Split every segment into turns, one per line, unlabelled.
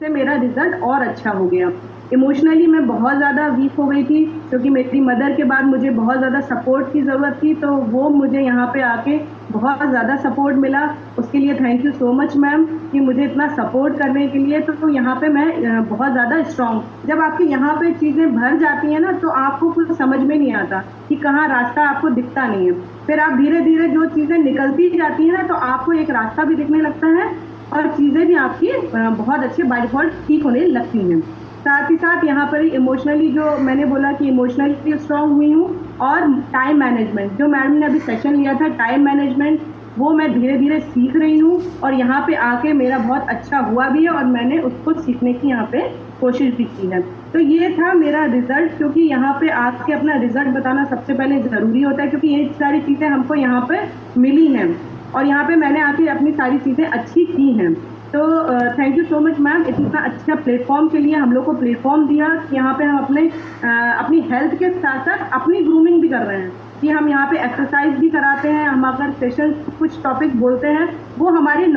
से मेरा रिजल्ट और अच्छा हो गया। इमोशनली मैं बहुत ज़्यादा वीक हो गई थी, क्योंकि मेरी मदर के बाद मुझे बहुत ज़्यादा सपोर्ट की ज़रूरत थी, तो वो मुझे यहाँ पे आके बहुत ज़्यादा सपोर्ट मिला। उसके लिए thank you so much ma'am, कि मुझे इतना सपोर्ट करने के लिए। तो यहाँ पे मैं बहुत ज़्यादा स्ट्रॉन्ग, जब आपकी यहाँ पे चीज़ें भर जाती हैं ना, तो आपको कुछ समझ में नहीं आता कि कहाँ रास्ता आपको दिखता नहीं है। फिर आप धीरे धीरे जो चीज़ें निकलती जाती हैं ना, तो आपको एक रास्ता भी दिखने लगता है और चीज़ें भी आपकी बहुत अच्छे बाय डिफॉल्ट ठीक होने लगती हैं। साथ ही साथ यहाँ पर इमोशनली, जो मैंने बोला कि इमोशनली स्ट्रांग हुई हूँ, और टाइम मैनेजमेंट, जो मैडम ने अभी सेशन लिया था टाइम मैनेजमेंट, वो मैं धीरे धीरे सीख रही हूँ, और यहाँ पे आके मेरा बहुत अच्छा हुआ भी है, और मैंने उसको सीखने की यहाँ पे कोशिश भी की है। तो ये था मेरा रिजल्ट, क्योंकि यहाँ पे आके अपना रिजल्ट बताना सबसे पहले ज़रूरी होता है, क्योंकि ये सारी चीज़ें हमको यहाँ पे मिली हैं, और यहाँ पे मैंने आके अपनी सारी चीज़ें अच्छी की हैं। तो thank you so much ma'am, इतना अच्छा प्लेटफॉर्म के लिए, हम लोग को प्लेटफॉर्म दिया कि यहाँ पे हम अपनी हेल्थ के साथ साथ अपनी ग्रूमिंग भी कर रहे हैं, कि हम यहाँ पे एक्सरसाइज भी कराते हैं। हम अगर सेशन कुछ टॉपिक बोलते हैं, वो हमारी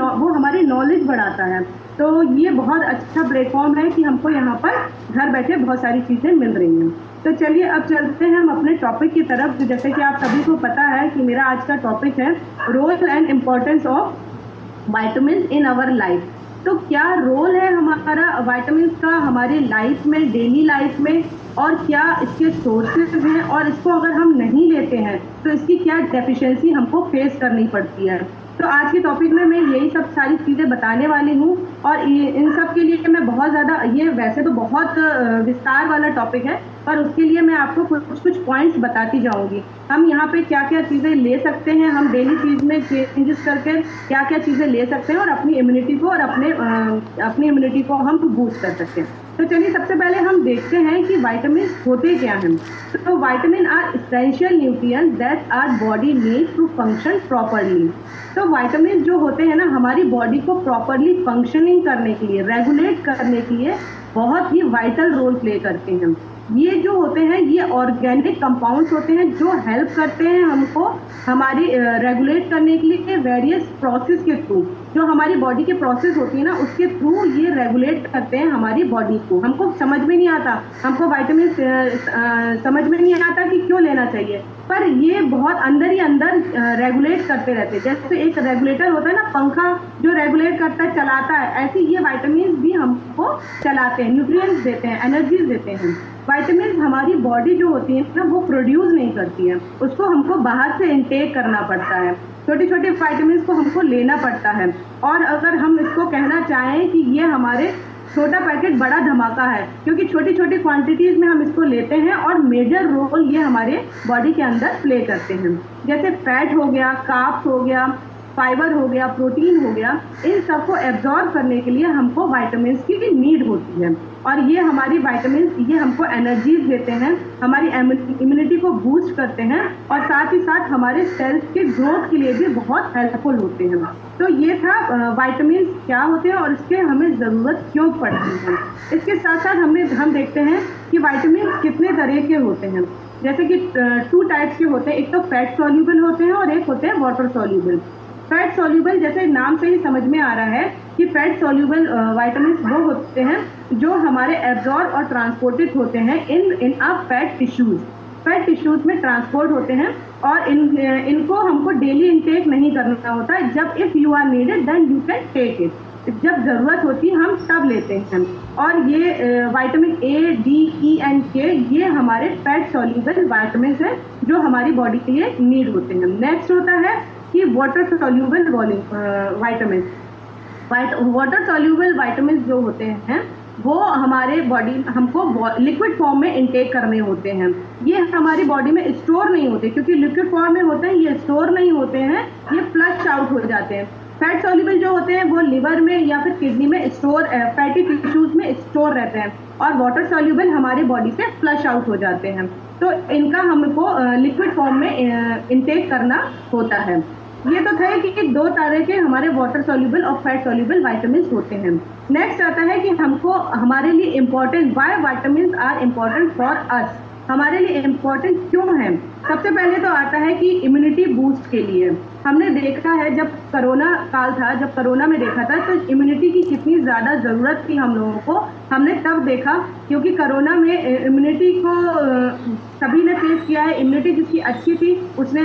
नॉलेज बढ़ाता है। तो ये बहुत अच्छा प्लेटफॉर्म है कि हमको यहाँ पर घर बैठे बहुत सारी चीज़ें मिल रही हैं। तो चलिए अब चलते हैं हम अपने टॉपिक की तरफ। जैसे कि आप सभी को पता है कि मेरा आज का टॉपिक है role and importance of vitamin in our life. तो क्या रोल है हमारा विटामिन का हमारी लाइफ में, डेली लाइफ में, और क्या इसके सोर्सेज हैं, और इसको अगर हम नहीं लेते हैं तो इसकी क्या डेफिशिएंसी हमको फेस करनी पड़ती है। तो आज के टॉपिक में मैं यही सब सारी चीज़ें बताने वाली हूँ, और इन सब के लिए मैं बहुत ज़्यादा, ये वैसे तो बहुत विस्तार वाला टॉपिक है, पर उसके लिए मैं आपको कुछ पॉइंट्स बताती जाऊंगी। हम यहाँ पे क्या क्या चीज़ें ले सकते हैं, हम डेली चीज़ में चेंजेस करके क्या क्या चीज़ें ले सकते हैं, और अपनी इम्यूनिटी को और अपनी इम्यूनिटी को हम बूस्ट कर सकते हैं। तो चलिए सबसे पहले हम देखते हैं कि विटामिन होते क्या हैं। तो vitamin are essential nutrients that are body need to function properly. तो विटामिन जो होते हैं ना, हमारी बॉडी को प्रॉपरली फंक्शनिंग करने के लिए, रेगुलेट करने के लिए बहुत ही वाइटल रोल प्ले करते हैं। ये जो होते हैं, ये ऑर्गेनिक कंपाउंड्स होते हैं जो हेल्प करते हैं हमको हमारी रेगुलेट करने के लिए वेरियस प्रोसेस के थ्रू। जो हमारी बॉडी के प्रोसेस होती है ना, उसके थ्रू ये रेगुलेट करते हैं हमारी बॉडी को। हमको समझ में नहीं आता, हमको विटामिन समझ में नहीं आता कि क्यों लेना चाहिए, पर ये बहुत अंदर ही अंदर रेगुलेट करते रहते हैं। जैसे एक रेगुलेटर होता है ना, पंखा जो रेगुलेट करता है, चलाता है, ऐसे ये विटामिन भी हमको चलाते हैं, न्यूट्रिएंट्स देते हैं, एनर्जीज देते हैं। विटामिन हमारी बॉडी जो होती है ना, वो प्रोड्यूस नहीं करती है, उसको हमको बाहर से इनटेक करना पड़ता है। छोटे छोटे विटामिन को हमको लेना पड़ता है। और अगर हम इसको कहना चाहें कि ये हमारे छोटा पैकेट बड़ा धमाका है, क्योंकि छोटी छोटी क्वांटिटीज़ में हम इसको लेते हैं, और मेजर रोल ये हमारे बॉडी के अंदर प्ले करते हैं। जैसे फैट हो गया, कार्ब्स हो गया, फाइबर हो गया, प्रोटीन हो गया, इन सबको एब्जॉर्ब करने के लिए हमको विटामिन की भी नीड होती है। और ये हमारी विटामिन, ये हमको एनर्जीज देते हैं, हमारी इम्यूनिटी को बूस्ट करते हैं, और साथ ही साथ हमारे सेल्स के ग्रोथ के लिए भी बहुत हेल्पफुल होते हैं। तो ये था विटामिन क्या होते हैं और इसके हमें ज़रूरत क्यों पड़ती है। इसके साथ साथ हम देखते हैं कि विटामिन कितने तरह के होते हैं। जैसे कि 2 टाइप्स के होते हैं, एक तो फैट सॉल्यूबल होते हैं और एक होते हैं वाटर सॉल्यूबल। फैट सॉल्यूबल, जैसे नाम से ही समझ में आ रहा है कि फैट सॉल्यूबल विटामिन वो होते हैं जो हमारे एब्जॉर्ब और ट्रांसपोर्टेड होते हैं in a fat tissues. Fat tissues में ट्रांसपोर्ट होते हैं, और इनको हमको डेली इनटेक नहीं करना होता है। जब if you are needed then you can take it, जब ज़रूरत होती है हम तब लेते हैं। और ये vitamin A, D, E and के, ये हमारे फैट सॉल्यूबल विटामिन हैं जो हमारी बॉडी के लिए नीड होते हैं। नेक्स्ट होता है कि water soluble vitamin. Water soluble vitamin जो होते हैं वो हमारे बॉडी हमको लिक्विड फॉर्म में इनटेक करने होते हैं। ये हमारी बॉडी में स्टोर नहीं होते, क्योंकि लिक्विड फॉर्म में होते हैं, ये स्टोर नहीं होते हैं, ये फ्लश आउट हो जाते हैं। फैट सॉल्यूबल जो होते हैं वो लिवर में या फिर किडनी में स्टोर, फैटी टिश्यूज में स्टोर रहते हैं, और वाटर सॉल्यूबल हमारी बॉडी से फ्लश आउट हो जाते हैं। तो इनका हमको लिक्विड फॉर्म में इनटेक करना होता है। ये तो थे कि 2 तरह के हमारे वाटर सॉल्यूबल और फैट सॉल्यूबल विटामिन होते हैं। नेक्स्ट आता है कि हमको हमारे लिए important, why vitamin are important for us, हमारे लिए इम्पोर्टेंट क्यों है। सबसे पहले तो आता है कि इम्यूनिटी बूस्ट के लिए हमने देखा है, जब कोरोना काल था, जब कोरोना में देखा था, तो इम्यूनिटी की कितनी ज़्यादा ज़रूरत थी हम लोगों को, हमने तब देखा। क्योंकि कोरोना में इम्यूनिटी को सभी ने फेस किया है। इम्यूनिटी जिसकी अच्छी थी उसने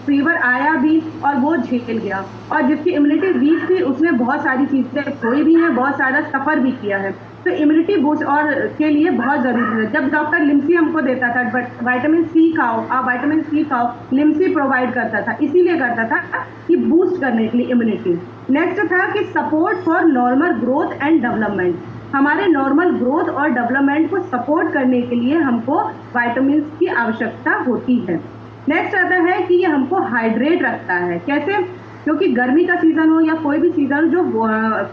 फीवर आया भी और वो झेल गया, और जिसकी इम्यूनिटी वीक थी उसने बहुत सारी चीज़ें खोई भी हैं, बहुत सारा सफ़र भी किया है। तो इम्यूनिटी बूस्ट और के लिए बहुत ज़रूरी है। जब डॉक्टर लिम्सी हमको देता था, बट विटामिन सी खाओ, आप विटामिन सी खाओ, लिम्सी प्रोवाइड करता था, इसीलिए करता था कि बूस्ट करने के लिए इम्यूनिटी। नेक्स्ट था कि support for normal growth and development. हमारे नॉर्मल ग्रोथ और डेवलपमेंट को सपोर्ट करने के लिए हमको विटामिन की आवश्यकता होती है। नेक्स्ट आता है कि ये हमको हाइड्रेट रखता है। कैसे? क्योंकि गर्मी का सीज़न हो या कोई भी सीज़न, जो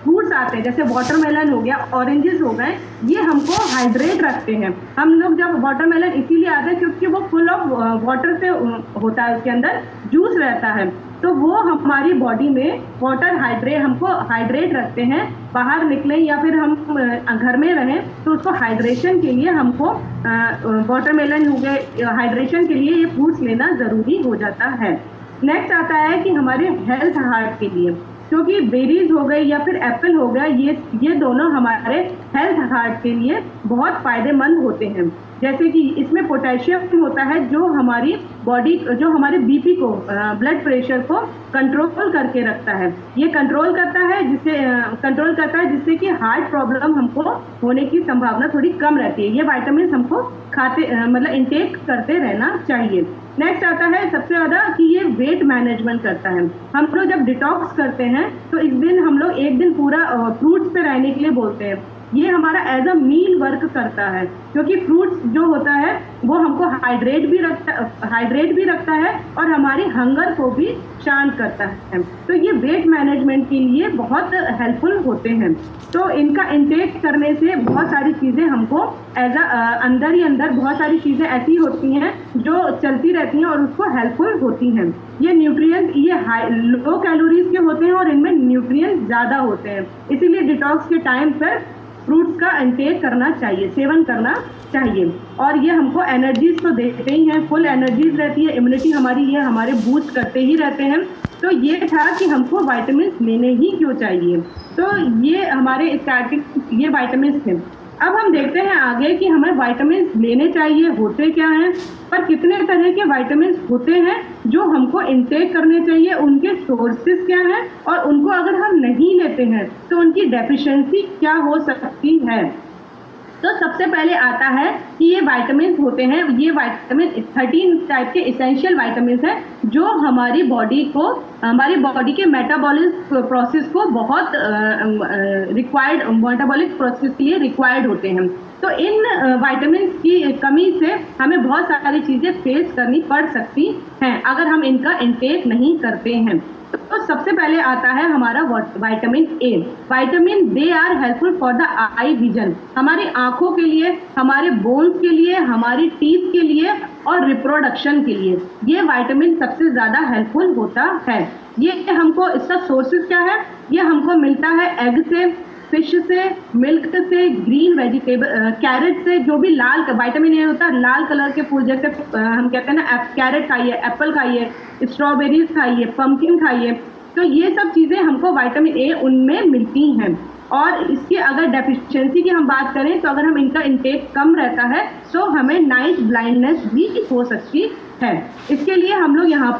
फ्रूट्स आते हैं जैसे वाटरमेलन हो गया, ऑरेंजेस हो गए, ये हमको हाइड्रेट रखते हैं। हम लोग जब वाटरमेलन इसीलिए आते हैं क्योंकि वो फुल ऑफ वाटर से होता है, उसके अंदर जूस रहता है, तो वो हमारी बॉडी में हमको हाइड्रेट रखते हैं। बाहर निकलें या फिर हम घर में रहें तो उसको हाइड्रेशन के लिए हमको वाटरमेलन हो गए, हाइड्रेशन के लिए ये फ्रूट्स लेना ज़रूरी हो जाता है। नेक्स्ट आता है कि हमारे हेल्थ हार्ट के लिए, क्योंकि बेरीज हो गई या फिर एप्पल हो गया, ये दोनों हमारे हेल्थ हार्ट के लिए बहुत फ़ायदेमंद होते हैं। जैसे कि इसमें पोटेशियम होता है जो हमारी बॉडी, जो हमारे बीपी को, ब्लड प्रेशर को कंट्रोल करके रखता है। ये कंट्रोल करता है जिससे कि हार्ट प्रॉब्लम हमको होने की संभावना थोड़ी कम रहती है। ये विटामिन हमको मतलब इंटेक करते रहना चाहिए। नेक्स्ट आता है सबसे ज़्यादा कि ये वेट मैनेजमेंट करता है। हम लोग जब डिटॉक्स करते हैं तो इस दिन हम लोग एक दिन पूरा फ्रूट्स पे रहने के लिए बोलते हैं। ये हमारा एज अ मील वर्क करता है, क्योंकि फ्रूट्स जो होता है वो हमको हाइड्रेट भी रखता है और हमारी हंगर को भी शांत करता है। तो ये वेट मैनेजमेंट के लिए बहुत हेल्पफुल होते हैं। तो इनका इंटेक करने से बहुत सारी चीज़ें हमको अंदर ही अंदर बहुत सारी चीज़ें ऐसी होती हैं जो चलती रहती हैं और उसको हेल्पफुल होती हैं। ये न्यूट्रिएंट्स लो कैलोरीज के होते हैं और इनमें न्यूट्रिएंट्स ज़्यादा होते हैं, इसीलिए डिटॉक्स के टाइम पर फ्रूट्स का इंटेक करना चाहिए, सेवन करना चाहिए। और ये हमको एनर्जीज तो देते ही हैं, फुल एनर्जीज रहती है, इम्यूनिटी हमारी ये हमारे बूस्ट करते ही रहते हैं। तो ये था कि हमको विटामिन लेने ही क्यों चाहिए। तो ये हमारे स्टार्टिंग ये विटामिन थे। अब हम देखते हैं आगे कि हमें विटामिन लेने चाहिए, होते क्या हैं, पर कितने तरह के विटामिन होते हैं जो हमको इंटेक करने चाहिए, उनके सोर्सेज क्या हैं, और उनको अगर हम नहीं लेते हैं तो उनकी डेफिशिएंसी क्या हो सकती है। तो सबसे पहले आता है कि ये विटामिन होते हैं, ये विटामिन 13 टाइप के इसेंशियल विटामिन हैं जो हमारी बॉडी के मेटाबॉलिक प्रोसेस को बहुत मेटाबॉलिक प्रोसेस के लिए रिक्वायर्ड होते हैं। तो इन विटामिन की कमी से हमें बहुत सारी चीज़ें फेस करनी पड़ सकती हैं अगर हम इनका इंटेक नहीं करते हैं। तो सबसे पहले आता है हमारा vitamin A. Vitamin they are helpful for the eye vision, हमारी आंखों के लिए, हमारे बोन्स के लिए, हमारी टीथ के लिए और रिप्रोडक्शन के लिए ये विटामिन सबसे ज़्यादा हेल्पफुल होता है। ये हमको, इसका सोर्सेज क्या है, ये हमको मिलता है एग से, फिश से, मिल्क से, ग्रीन वेजिटेबल, कैरेट से, जो भी लाल विटामिन ए होता है, लाल कलर के फूल, जैसे हम कहते हैं ना कैरेट खाइए, एप्पल खाइए, स्ट्रॉबेरीज खाइए, पंपकिन खाइए। तो ये सब चीज़ें हमको विटामिन ए उनमें मिलती हैं। और इसकी अगर डेफिशिएंसी की हम बात करें तो अगर हम इनका इंटेक कम रहता है तो हमें नाइट ब्लाइंडनेस भी हो सकती है। इसके लिए हम लोग यहाँ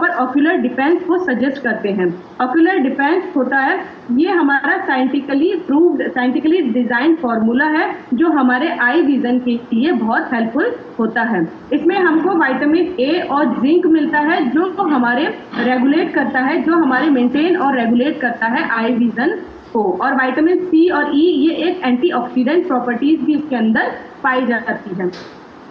पर ऑक्यूलर डिफेंस को सजेस्ट करते हैं। ऑक्यूलर डिफेंस होता है, ये हमारा साइंटिफिकली डिजाइन फॉर्मूला है जो हमारे आई विजन के लिए बहुत हेल्पफुल होता है। इसमें हमको विटामिन ए और जिंक मिलता है जो हमारे रेगुलेट करता है, जो हमारे मेंटेन और रेगुलेट करता है आई विजन को। और विटामिन सी और ई ये एक एंटीऑक्सीडेंट प्रॉपर्टीज भी इसके अंदर पाई जाती है।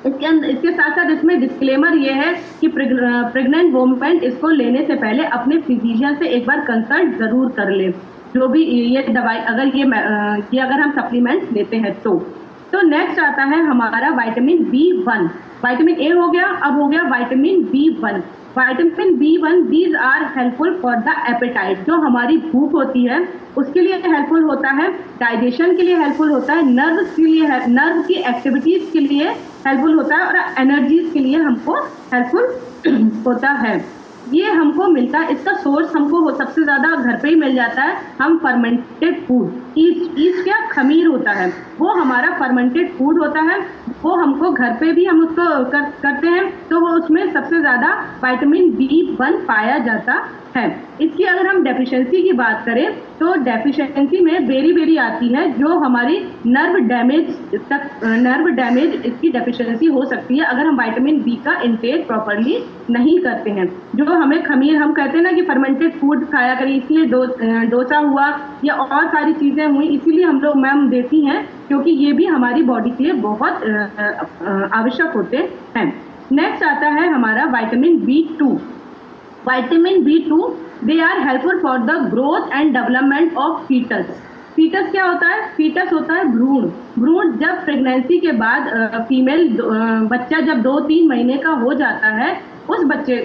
इसके साथ साथ इसमें डिस्क्लेमर ये है कि प्रेग्नेंट वोमेन इसको लेने से पहले अपने फिजिशियन से एक बार कंसल्ट ज़रूर कर ले, जो भी ये दवाई अगर हम सप्लीमेंट्स लेते हैं तो नेक्स्ट आता है हमारा विटामिन B1। विटामिन ए हो गया, अब हो गया vitamin B1। Vitamin B1 these are helpful for the appetite, जो हमारी भूख होती है उसके लिए हेल्पफुल होता है, डाइजेशन के लिए हेल्पफुल होता है, नर्व की एक्टिविटीज़ के लिए हेल्पफुल होता है और एनर्जीज के लिए हमको हेल्पफुल होता है। ये हमको मिलता है, इसका सोर्स हमको सबसे ज़्यादा घर पे ही मिल जाता है। हम फर्मेंटेड फूड, ईस्ट क्या खमीर होता है, वो हमारा फर्मेंटेड फूड होता है, वो हमको घर पे भी हम उसको करते हैं, तो वो उसमें सबसे ज़्यादा विटामिन B1 पाया जाता है। इसकी अगर हम डेफिशिएंसी की बात करें तो डेफिशिएंसी में बेरी आती है, जो हमारी नर्व डैमेज इसकी डेफिशिएंसी हो सकती है अगर हम विटामिन B का इंटेक प्रॉपर्ली नहीं करते हैं। जो हमें खमीर, हम कहते हैं ना कि फर्मेंटेड फूड खाया करें, इसलिए डोसा हुआ या और सारी चीज़ें हुई, इसीलिए हम लोग मैम देती हैं, क्योंकि ये भी हमारी बॉडी के लिए बहुत आवश्यक होते हैं। नेक्स्ट आता है हमारा vitamin B2। Vitamin B2 they are helpful for the growth and development of fetus. Fetus क्या होता है? फीटस होता है भ्रूण। जब प्रेगनेंसी के बाद फीमेल बच्चा जब 2-3 महीने का हो जाता है, उस बच्चे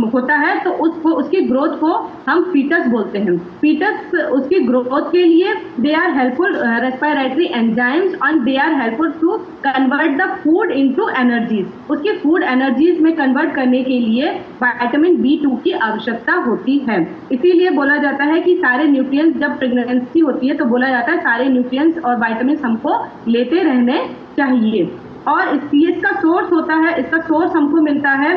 होता है, तो उसकी ग्रोथ को हम फीटस बोलते हैं। फीटस उसकी ग्रोथ के लिए they are helpful respiratory enzymes and they are helpful to convert the food into energies. उसकी फूड एनर्जीज में कन्वर्ट करने के लिए विटामिन B2 की आवश्यकता होती है। इसीलिए बोला जाता है कि सारे न्यूट्रिएंट्स, जब प्रेगनेंसी होती है तो बोला जाता है सारे न्यूट्रिएंट्स और विटामिन हमको लेते रहने चाहिए। और इसका सोर्स होता है, इसका सोर्स हमको मिलता है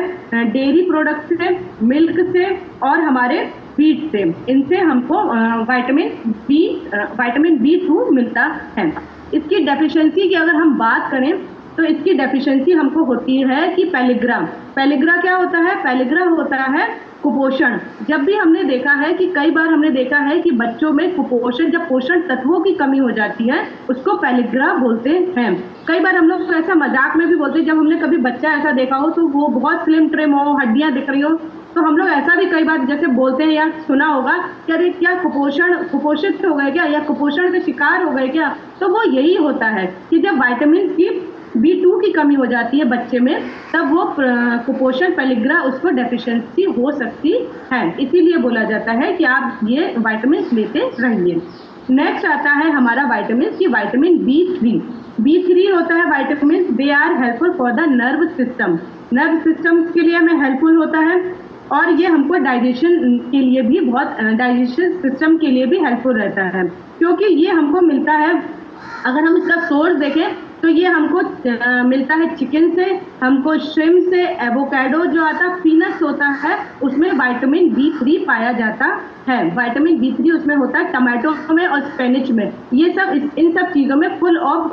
डेयरी प्रोडक्ट से, मिल्क से और हमारे फीड से। इनसे हमको विटामिन B2 मिलता है। इसकी डेफिशिएंसी की अगर हम बात करें तो इसकी डेफिशिएंसी हमको होती है कि पेलिग्रा क्या होता है? पेलिग्रा होता है कुपोषण। जब भी हमने देखा है कि कई बार हमने देखा है कि बच्चों में कुपोषण, जब पोषण तत्वों की कमी हो जाती है, उसको पेलिग्रा बोलते हैं। कई बार हम लोग ऐसा मजाक में भी बोलते हैं, जब हमने कभी बच्चा ऐसा देखा हो तो वो बहुत स्लिम ट्रिम हो, हड्डियां दिख रही हो, तो हम लोग ऐसा भी कई बार जैसे बोलते हैं या सुना होगा कि अरे क्या कुपोषित हो गए क्या, या कुपोषण के शिकार हो गए क्या। तो वो यही होता है कि जब विटामिन B2 की कमी हो जाती है बच्चे में, तब वो कुपोषण पेलिग्रा उसको डेफिशिएंसी हो सकती है। इसीलिए बोला जाता है कि आप ये विटामिन लेते रहिए। नेक्स्ट आता है हमारा विटामिन B3 होता है vitamin. They are helpful for the nerve system के लिए हमें हेल्पफुल होता है, और ये हमको डाइजेशन के लिए भी डाइजेशन सिस्टम के लिए भी हेल्पफुल रहता है, क्योंकि ये हमको मिलता है, अगर हम इसका सोर्स देखें तो ये हमको मिलता है चिकन से, हमको श्रिम्प से, एवोकाडो जो आता है, पीनट्स होता है, उसमें विटामिन B3 पाया जाता है। विटामिन B3 उसमें होता है टमाटो में और स्पेनिच में। ये सब इन सब चीज़ों में फुल ऑफ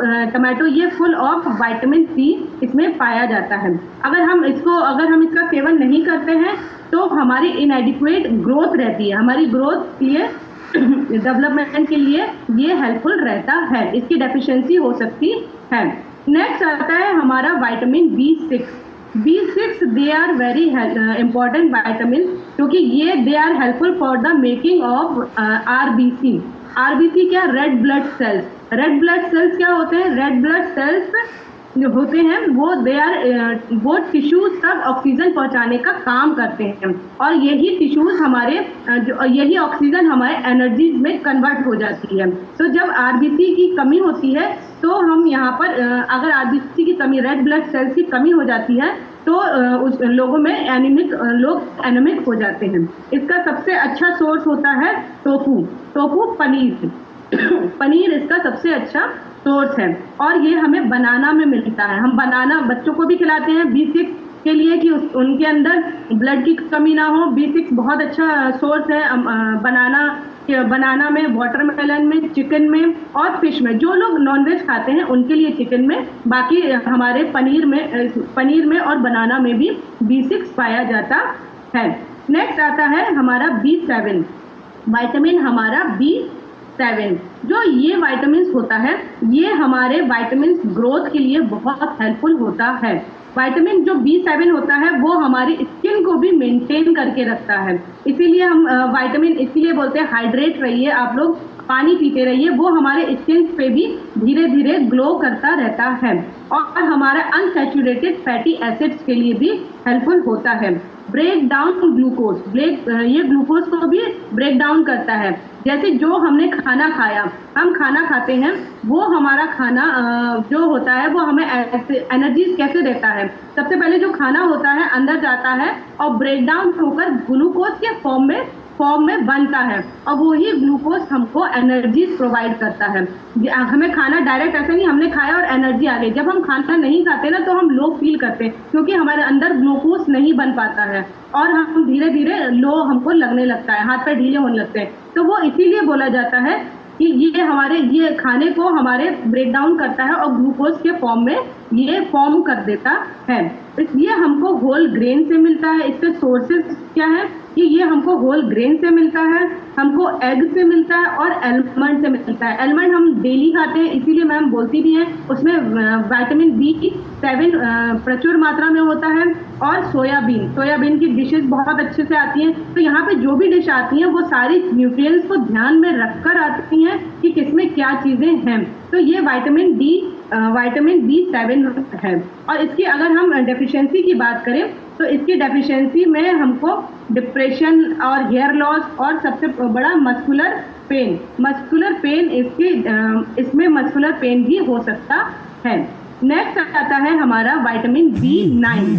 विटामिन C इसमें पाया जाता है। अगर हम इसका सेवन नहीं करते हैं तो हमारी इनएडिक्वेट ग्रोथ रहती है, हमारी ग्रोथ के लिए डेवलपमेंट के लिए ये हेल्पफुल रहता है। इसकी डेफिशिएंसी हो सकती है। नेक्स्ट आता है हमारा vitamin B6 they are very important vitamin, क्योंकि ये they are helpful for the making of RBC क्या? रेड ब्लड सेल्स क्या होते हैं? रेड ब्लड सेल्स जो होते हैं वो टिश्यूज तक ऑक्सीजन पहुंचाने का काम करते हैं, और यही टिश्यूज यही ऑक्सीजन हमारे एनर्जीज में कन्वर्ट हो जाती है। तो जब RBC की कमी होती है तो हम यहाँ पर अगर RBC की कमी, रेड ब्लड सेल्स की कमी हो जाती है, तो उस लोगों में एनीमिक हो जाते हैं। इसका सबसे अच्छा सोर्स होता है टोफू पनीर इसका सबसे अच्छा सोर्स है, और ये हमें बनाना में मिलता है। हम बनाना बच्चों को भी खिलाते हैं B6 के लिए कि उनके अंदर ब्लड की कमी ना हो। B6 बहुत अच्छा सोर्स है बनाना में, वाटरमेलन में, चिकन में और फिश में। जो लोग नॉनवेज खाते हैं उनके लिए चिकन में, बाकी हमारे पनीर में और बनाना में भी B6 पाया जाता है। नेक्स्ट आता है हमारा B7 विटामिन। हमारा B7 जो ये विटामिन होता है, ये हमारे विटामिन ग्रोथ के लिए बहुत हेल्पफुल होता है। विटामिन जो B7 होता है वो हमारी स्किन को भी मेंटेन करके रखता है। इसीलिए हम इसीलिए बोलते हैं हाइड्रेट रहिए, आप लोग पानी पीते रहिए, वो हमारे स्किन पे भी धीरे धीरे ग्लो करता रहता है, और हमारा अनसैचुरेटेड फैटी एसिड्स के लिए भी हेल्पफुल होता है। ब्रेक डाउन ग्लूकोज, ये ग्लूकोज को भी ब्रेक डाउन करता है। जैसे जो हमने खाना खाया, हम खाना खाते हैं, वो हमारा खाना जो होता है वो हमें एनर्जी कैसे देता है। सबसे पहले जो खाना होता है अंदर जाता है और ब्रेक डाउन होकर ग्लूकोज के फॉर्म में बनता है और वही ग्लूकोज हमको एनर्जी प्रोवाइड करता है। हमें खाना डायरेक्ट ऐसे नहीं हमने खाया और एनर्जी आ गई। जब हम खाना नहीं खाते ना तो हम लो फील करते हैं क्योंकि हमारे अंदर ग्लूकोज नहीं बन पाता है और हम धीरे धीरे लो हमको लगने लगता है, हाथ पैर ढीले होने लगते हैं। तो वो इसीलिए बोला जाता है कि ये खाने को हमारे ब्रेक डाउन करता है और ग्लूकोज के फॉर्म में ये फॉर्म कर देता है। ये हमको होल ग्रेन से मिलता है। इसके सोर्सेज क्या है कि ये हमको होल ग्रेन से मिलता है, हमको एग से मिलता है और एलमंड से मिलता है। एलमंड हम डेली खाते हैं, इसीलिए मैम बोलती भी हैं उसमें विटामिन B7 प्रचुर मात्रा में होता है। और सोयाबीन की डिशेस बहुत अच्छे से आती हैं। तो यहाँ पे जो भी डिश आती हैं वो सारी न्यूट्रिएंट्स को ध्यान में रखकर आती हैं कि किसमें क्या चीज़ें हैं। तो ये विटामिन B7 है। और इसकी अगर हम डेफिशिएंसी की बात करें तो इसकी डेफिशिएंसी में हमको डिप्रेशन और हेयर लॉस और सबसे बड़ा मस्कुलर पेन इसमें मस्कुलर पेन भी हो सकता है। नेक्स्ट आता है हमारा vitamin B9।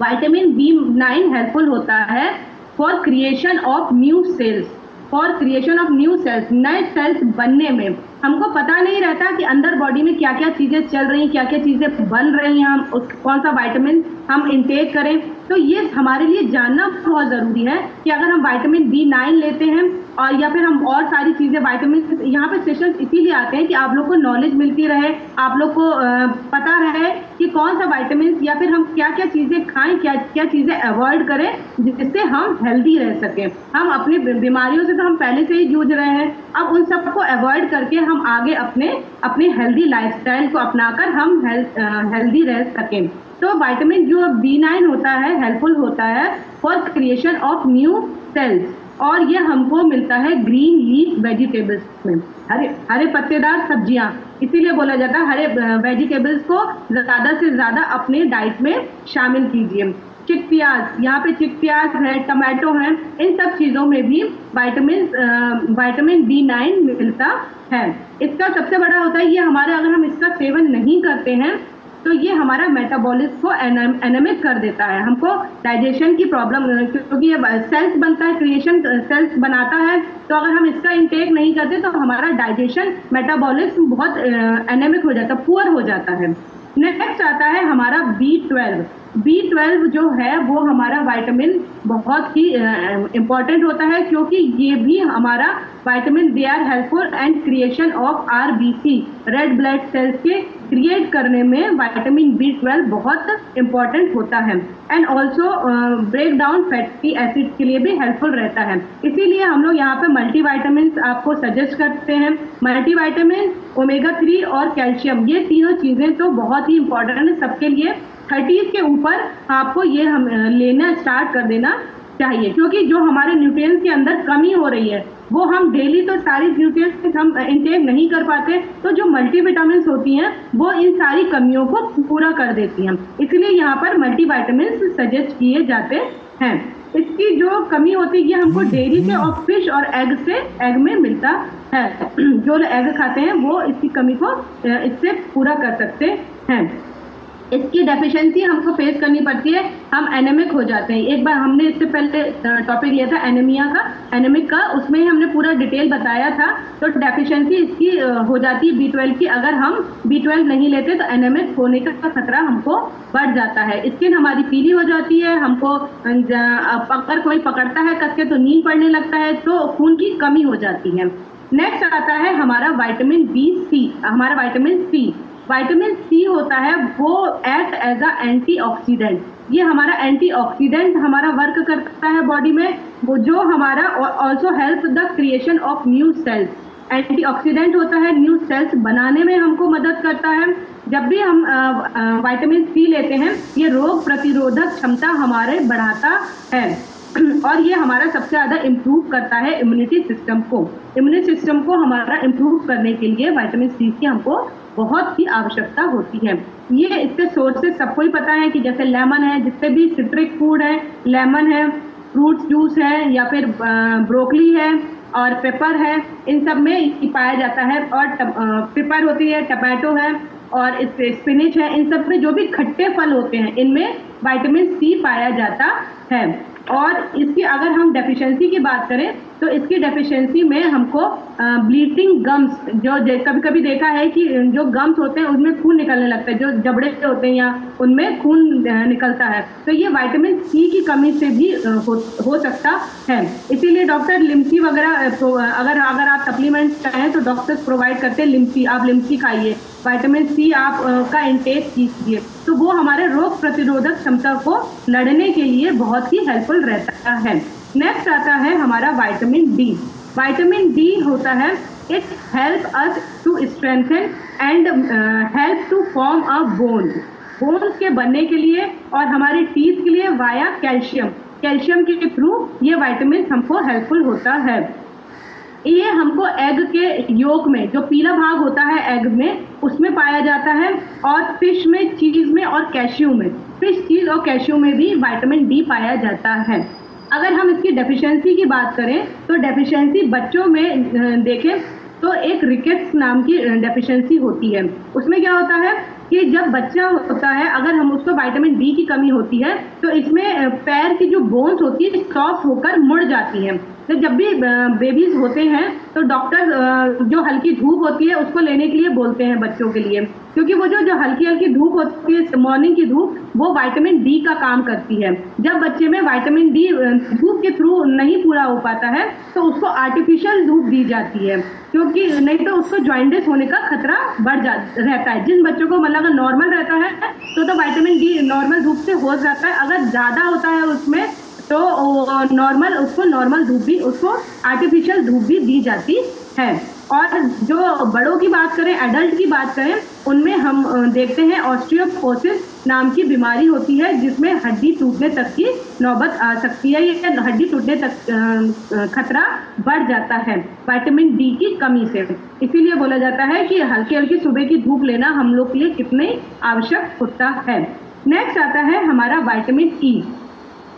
Vitamin B9 helpful होता है for creation of new sales, नए सेल्स बनने में। हमको पता नहीं रहता कि अंदर बॉडी में क्या क्या चीज़ें चल रही हैं, क्या क्या चीज़ें बन रही हैं, हम कौन सा विटामिन हम इंटेक करें। तो ये हमारे लिए जानना बहुत ज़रूरी है कि अगर हम विटामिन B9 लेते हैं और या फिर हम और सारी चीज़ें विटामिन, यहाँ पे सेशंस इसीलिए आते हैं कि आप लोग को नॉलेज मिलती रहे, आप लोग को पता रहे कि कौन सा विटामिन या फिर हम क्या क्या चीज़ें खाएं, क्या क्या चीज़ें अवॉइड करें जिससे हम हेल्दी रह सकें। हम अपनी बीमारियों से तो हम पहले से ही जूझ रहे हैं, अब उन सबको अवॉइड करके हम आगे अपने हेल्दी लाइफस्टाइल को अपनाकर हम हेल्दी रह सकें। तो विटामिन जो B9 होता है हेल्पफुल होता है for creation of new sales और ये हमको मिलता है ग्रीन लीफ वेजिटेबल्स में, हरे पत्तेदार सब्जियां। इसीलिए बोला जाता है हरे वेजिटेबल्स को ज़्यादा से ज़्यादा अपने डाइट में शामिल कीजिए। यहाँ पे चिक प्याज है, टमाटो है, इन सब चीज़ों में भी विटामिन B9 मिलता है। इसका सबसे बड़ा होता है ये हमारा, अगर हम इसका सेवन नहीं करते हैं तो ये हमारा मेटाबॉलिज्म को एनेमिक कर देता है, हमको डाइजेशन की प्रॉब्लम, क्योंकि ये सेल्स बनता है, क्रिएशन सेल्स बनाता है। तो अगर हम इसका इंटेक नहीं करते तो हमारा डाइजेशन मेटाबॉलिज्म बहुत एनेमिक हो जाता है, पुअर हो जाता है। नेक्स्ट आता है हमारा B12 जो है वो हमारा विटामिन बहुत ही इम्पॉर्टेंट होता है क्योंकि ये भी हमारा vitamin they are helpful and creation of RBC red blood cells के क्रिएट करने में विटामिन B12 बहुत इम्पॉर्टेंट होता है। And also break down fatty acid के लिए भी हेल्पफुल रहता है। इसीलिए हम लोग यहाँ पे मल्टीविटामिन आपको सजेस्ट करते हैं। मल्टीविटामिन, ओमेगा-3 और कैल्शियम, ये तीनों चीज़ें तो बहुत ही इम्पॉर्टेंट है सबके लिए। 30 के ऊपर आपको ये हम लेना स्टार्ट कर देना चाहिए क्योंकि जो हमारे न्यूट्रिएंट्स के अंदर कमी हो रही है वो हम डेली तो सारी न्यूट्रिएंट्स हम इंटेक नहीं कर पाते, तो जो मल्टीविटामिन्स होती हैं वो इन सारी कमियों को पूरा कर देती हैं। इसलिए यहाँ पर मल्टीविटामिन्स सजेस्ट किए जाते हैं। इसकी जो कमी होती है ये हमको डेयरी से और फिश और एग में मिलता है। जो एग खाते हैं वो इसकी कमी को इससे पूरा कर सकते हैं। इसकी डेफिशिएंसी हमको फेस करनी पड़ती है, हम एनेमिक हो जाते हैं। एक बार हमने इससे पहले टॉपिक लिया था एनेमिक का, उसमें हमने पूरा डिटेल बताया था। तो डेफिशिएंसी इसकी हो जाती है B12 की। अगर हम B12 नहीं लेते तो एनेमिक होने का खतरा हमको बढ़ जाता है। स्किन हमारी पीली हो जाती है, हमको अगर कोई पकड़ता है कस के तो नींद पड़ने लगता है, तो खून की कमी हो जाती है। नेक्स्ट आता है हमारा विटामिन C। विटामिन C होता है वो एक्ट एज अ एंटीऑक्सीडेंट। ये हमारा एंटीऑक्सीडेंट हमारा वर्क करता है बॉडी में, वो जो हमारा also help the creation of new sales. Antioxidant होता है, न्यू सेल्स बनाने में हमको मदद करता है। जब भी हम विटामिन C लेते हैं ये रोग प्रतिरोधक क्षमता हमारे बढ़ाता है। और ये हमारा सबसे ज़्यादा इम्प्रूव करता है इम्यूनिटी सिस्टम को। इम्यूनिटी सिस्टम को हमारा इम्प्रूव करने के लिए विटामिन सी की हमको बहुत ही आवश्यकता होती है। ये इसके सोर्सेज सबको ही पता है कि जैसे लेमन है, जितने भी सिट्रिक फूड है, लेमन है, फ्रूट जूस है, या फिर ब्रोकली है और पेपर है, इन सब में पाया जाता है। और पेपर होती है, टमाटो है और स्पिनिच है, इन सब में जो भी खट्टे फल होते हैं इनमें विटामिन सी पाया जाता है। और इसकी अगर हम डेफिशिएंसी की बात करें तो इसकी डेफिशिएंसी में हमको ब्लीडिंग गम्स, जो कभी कभी देखा है कि जो गम्स होते हैं उनमें खून निकलने लगता है, जो जबड़े होते हैं या उनमें खून निकलता है, तो ये विटामिन सी की कमी से भी हो सकता है। इसीलिए डॉक्टर लिम्सी वगैरह अगर आप सप्लीमेंट्स चाहें तो डॉक्टर्स प्रोवाइड करते हैं लिम्सी, आप लिम्सी खाइए, विटामिन सी आप का इंटेक कीजिए, तो वो हमारे रोग प्रतिरोधक क्षमता को लड़ने के लिए बहुत ही हेल्पफुल रहता है। नेक्स्ट आता है हमारा विटामिन डी। विटामिन डी होता है, it help us to strengthen and help to form a bones के बनने के लिए और हमारे टीथ के लिए वाया कैल्शियम के थ्रू ये विटामिन हमको हेल्पफुल होता है। ये हमको एग के योक में, जो पीला भाग होता है एग में, उसमें पाया जाता है, और फिश में, चीज़ में और कैश्यू में, फिश, चीज़ और कैश्यू में भी विटामिन डी पाया जाता है। अगर हम इसकी डेफिशिएंसी की बात करें तो डेफिशिएंसी बच्चों में देखें तो एक रिकेट्स नाम की डेफिशिएंसी होती है। उसमें क्या होता है कि जब बच्चा होता है, अगर हम उसको विटामिन डी की कमी होती है तो इसमें पैर की जो बोन्स होती है सॉफ्ट होकर मुड़ जाती हैं। तो जब भी बेबीज होते हैं तो डॉक्टर जो हल्की धूप होती है उसको लेने के लिए बोलते हैं बच्चों के लिए, क्योंकि वो जो हल्की धूप होती है, मॉर्निंग की धूप, वो विटामिन डी का काम करती है। जब बच्चे में विटामिन डी धूप के थ्रू नहीं पूरा हो पाता है तो उसको आर्टिफिशियल धूप दी जाती है, क्योंकि नहीं तो उसको जॉइंटिस होने का खतरा रहता है। जिन बच्चों को मतलब अगर नॉर्मल रहता है तो विटामिन डी नॉर्मल धूप से हो जाता है, अगर ज़्यादा होता है उसमें तो नॉर्मल धूप भी, उसको आर्टिफिशियल धूप भी दी जाती है। और जो बड़ों की बात करें, एडल्ट की बात करें, उनमें हम देखते हैं ऑस्टियोपोरोसिस नाम की बीमारी होती है, जिसमें हड्डी टूटने तक की नौबत आ सकती है। ये हड्डी टूटने तक खतरा बढ़ जाता है विटामिन डी की कमी से। इसीलिए बोला जाता है कि हल्की सुबह की धूप लेना हम लोग के लिए कितने आवश्यक होता है। नेक्स्ट आता है हमारा विटामिन ई।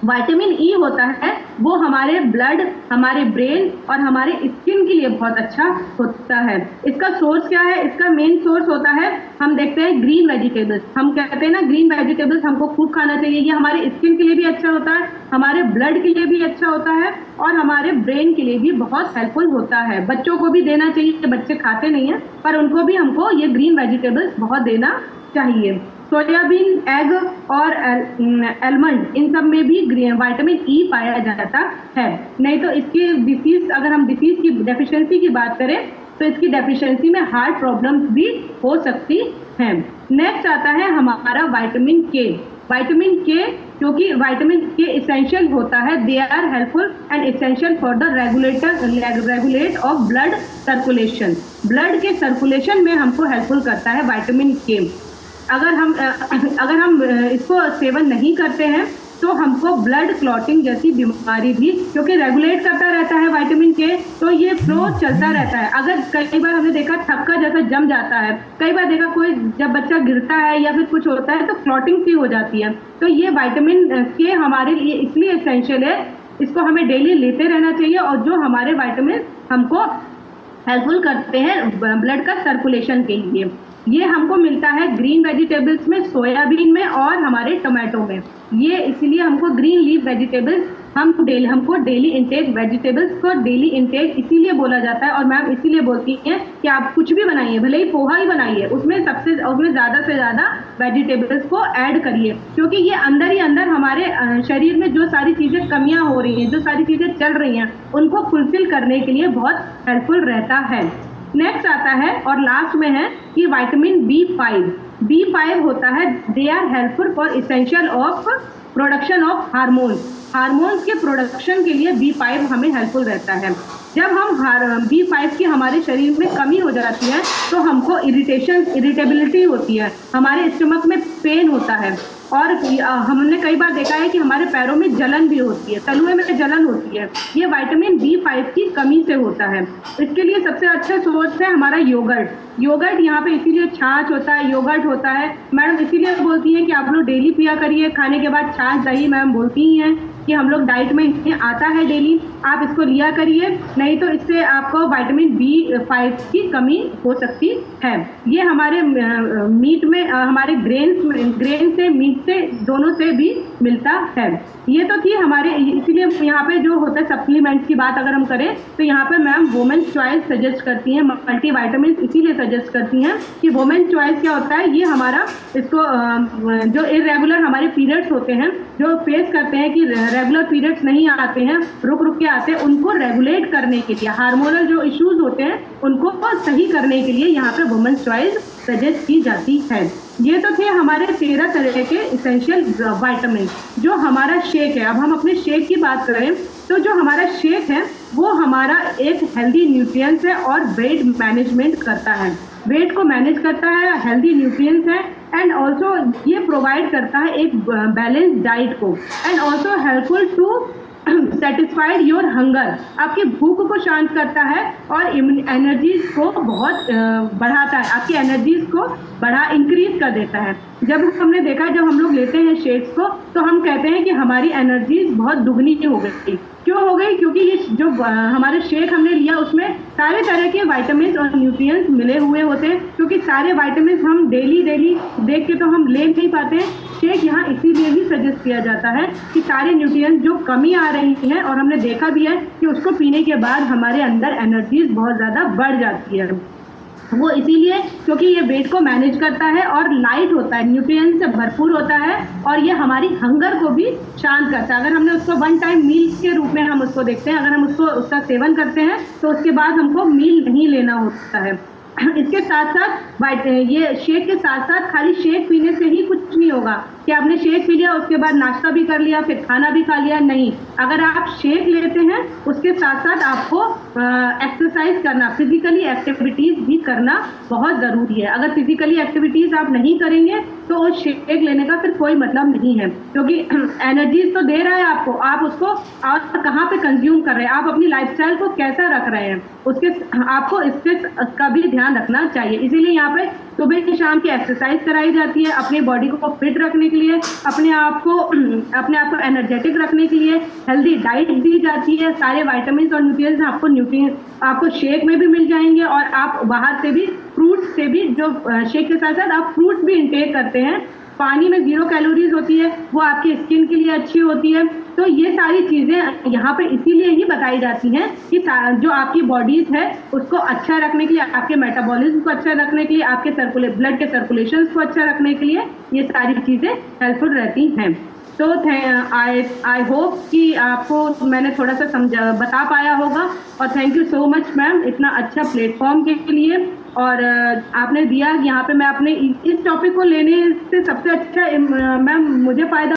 विटामिन ई होता है वो हमारे ब्लड, हमारे ब्रेन और हमारे स्किन के लिए बहुत अच्छा होता है। इसका सोर्स क्या है? इसका मेन सोर्स होता है, हम देखते हैं ग्रीन वेजिटेबल्स। हम कहते हैं ना ग्रीन वेजिटेबल्स हमको खूब खाना चाहिए। ये हमारे स्किन के लिए भी अच्छा होता है, हमारे ब्लड के लिए भी अच्छा होता है और हमारे ब्रेन के लिए भी बहुत हेल्पफुल होता है। बच्चों को भी देना चाहिए, बच्चे खाते नहीं हैं पर उनको भी हमको ये ग्रीन वेजिटेबल्स बहुत देना चाहिए। सोयाबीन, एग और आलमंड, इन सब में भी विटामिन ई पाया जाता है। नहीं तो इसकी डिसीज, अगर हम डिसीज की डेफिशिएंसी की बात करें तो इसकी डेफिशिएंसी में हार्ट प्रॉब्लम्स भी हो सकती हैं। नेक्स्ट आता है हमारा विटामिन के। विटामिन के, क्योंकि विटामिन के इसेंशियल होता है, they are helpful and essential for the regulate of blood circulation. Blood के सर्कुलेशन में हमको हेल्पफुल करता है विटामिन के। अगर हम इसको सेवन नहीं करते हैं तो हमको ब्लड क्लॉटिंग जैसी बीमारी भी, क्योंकि रेगुलेट करता रहता है विटामिन के, तो ये फ्लो चलता रहता है। अगर कई बार हमने देखा थक्का जैसा जम जाता है, कई बार देखा कोई जब बच्चा गिरता है या फिर कुछ होता है तो क्लॉटिंग सी हो जाती है। तो ये विटामिन के हमारे लिए इसलिए एसेंशियल है, इसको हमें डेली लेते रहना चाहिए और जो हमारे विटामिन हमको हेल्पफुल करते हैं ब्लड का सर्कुलेशन के लिए। ये हमको मिलता है ग्रीन वेजिटेबल्स में, सोयाबीन में और हमारे टोमेटो में। ये इसीलिए हमको ग्रीन लीफ वेजिटेबल्स हमको डेली इंटेक, वेजिटेबल्स को डेली इंटेक इसीलिए बोला जाता है। और मैम इसीलिए बोलती हैं कि आप कुछ भी बनाइए, भले ही पोहा ही बनाइए, उसमें ज़्यादा से ज़्यादा वेजिटेबल्स को ऐड करिए, क्योंकि ये अंदर ही अंदर हमारे शरीर में जो सारी चीज़ें कमियाँ हो रही हैं, जो सारी चीज़ें चल रही हैं, उनको फुलफिल करने के लिए बहुत हेल्पफुल रहता है। नेक्स्ट आता है और लास्ट में है कि विटामिन B5 होता है, they are helpful for essential of production of hormones के प्रोडक्शन के लिए B5 हमें हेल्पफुल रहता है। जब हम B5 की हमारे शरीर में कमी हो जाती है तो हमको इरिटेबिलिटी होती है, हमारे स्टमक में पेन होता है और हमने कई बार देखा है कि हमारे पैरों में जलन भी होती है, तलुए में जलन होती है, ये विटामिन B5 की कमी से होता है। इसके लिए सबसे अच्छा सोर्स है हमारा योगर्ट यहाँ पे, इसीलिए छाछ होता है, योगर्ट होता है। मैडम इसीलिए बोलती हैं कि आप लोग डेली पिया करिए, खाने के बाद छाछ दही मैम बोलती ही हैं कि हम लोग डाइट में इन्हें आता है डेली, आप इसको लिया करिए, नहीं तो इससे आपको विटामिन B5 की कमी हो सकती है। ये हमारे मीट में, हमारे ग्रेन से, मीट से, दोनों से भी मिलता है। ये तो थी हमारे, इसीलिए यहाँ पे जो होता है सप्लीमेंट्स की बात अगर हम करें तो यहाँ पे मैम वुमेन्स चॉइस सजेस्ट करती हैं, मल्टीविटामिन इसीलिए सजेस्ट करती हैं कि वुमेन्स चॉइस क्या होता है, ये हमारा इसको जो इरेगुलर हमारे पीरियड्स होते हैं, जो फेस करते हैं कि रेगुलर पीरियड्स नहीं आते हैं, रुक के आते हैं, उनको रेगुलेट करने के लिए, हार्मोनल जो इश्यूज होते हैं उनको सही करने के लिए यहाँ पे वुमेन्स चॉइस सजेस्ट की जाती है। ये तो थे हमारे 13 तरह के इसेंशियल विटामिन। जो हमारा शेक है, अब हम अपने शेक की बात करें तो जो हमारा शेक है वो हमारा एक हेल्दी न्यूट्रिएंट्स है और वेट मैनेजमेंट करता है, वेट को मैनेज करता है, हेल्दी न्यूट्रिएंट्स है, एंड ऑल्सो ये प्रोवाइड करता है एक बैलेंस डाइट को, and also helpful to satisfied your hunger, आपकी भूख को शांत करता है और एनर्जीज को बहुत बढ़ाता है, आपकी एनर्जीज को इंक्रीज कर देता है। जब हमने देखा, जब हम लोग लेते हैं शेक्स को तो हम कहते हैं कि हमारी एनर्जीज बहुत दुगनी हो गई। क्यों हो गई? क्योंकि ये जो हमारे शेक हमने लिया उसमें सारे तरह के विटामिन और न्यूट्रिएंट्स मिले हुए होते हैं, क्योंकि सारे विटामिन हम डेली देख के तो हम ले नहीं पाते हैं। शेक यहाँ इसीलिए ही सजेस्ट किया जाता है कि सारे न्यूट्रिएंट्स जो कमी आ रही हैं, और हमने देखा भी है कि उसको पीने के बाद हमारे अंदर एनर्जीज बहुत ज़्यादा बढ़ जाती है। वो इसीलिए क्योंकि ये वेट को मैनेज करता है और लाइट होता है, न्यूट्रिएंट्स से भरपूर होता है, और ये हमारी हंगर को भी शांत करता है। अगर हमने उसको वन टाइम मील के रूप में हम उसको देखते हैं, अगर हम उसका सेवन करते हैं तो उसके बाद हमको मील नहीं लेना होता है। इसके साथ साथ ये शेक के साथ साथ खाली शेक पीने से ही कुछ नहीं होगा कि आपने शेक पी लिया उसके बाद नाश्ता भी कर लिया फिर खाना भी खा लिया, नहीं। अगर आप शेक लेते हैं उसके साथ साथ आपको एक्सरसाइज करना, फिजिकली एक्टिविटीज भी करना बहुत ज़रूरी है। अगर फिजिकली एक्टिविटीज आप नहीं करेंगे तो उस शेक लेने का फिर कोई मतलब नहीं है, क्योंकि एनर्जीज तो दे रहा है आपको, आप उसको और कहाँ पे कंज्यूम कर रहे हैं, आप अपनी लाइफस्टाइल को कैसा रख रहे हैं, उसके आपको इसके का भी ध्यान रखना चाहिए। इसीलिए यहाँ पे सुबह की शाम की एक्सरसाइज कराई जाती है अपनी बॉडी को फिट रखने के लिए, अपने आप को एनर्जेटिक रखने के लिए हेल्दी डाइट दी जाती है। सारे विटामिन और न्यूट्रिएंट्स आपको शेक में भी मिल जाएंगे, और आप बाहर से भी फ्रूट्स से भी, जो शेक के साथ साथ आप फ्रूट्स भी इंटेक करते हैं, पानी में 0 कैलोरीज होती है, वो आपकी स्किन के लिए अच्छी होती है। तो ये सारी चीज़ें यहाँ पे इसीलिए ही बताई जाती हैं कि जो आपकी बॉडीज है उसको अच्छा रखने के लिए, आपके मेटाबॉलिज्म को अच्छा रखने के लिए, आपके ब्लड के सर्कुलेशन को अच्छा रखने के लिए ये सारी चीज़ें हेल्पफुल रहती हैं। तो आई होप कि आपको मैंने थोड़ा सा बता पाया होगा, और thank you so much ma'am इतना अच्छा प्लेटफॉर्म के लिए, और आपने दिया यहाँ पे। मैं अपने इस टॉपिक को लेने से सबसे अच्छा मैम मुझे फ़ायदा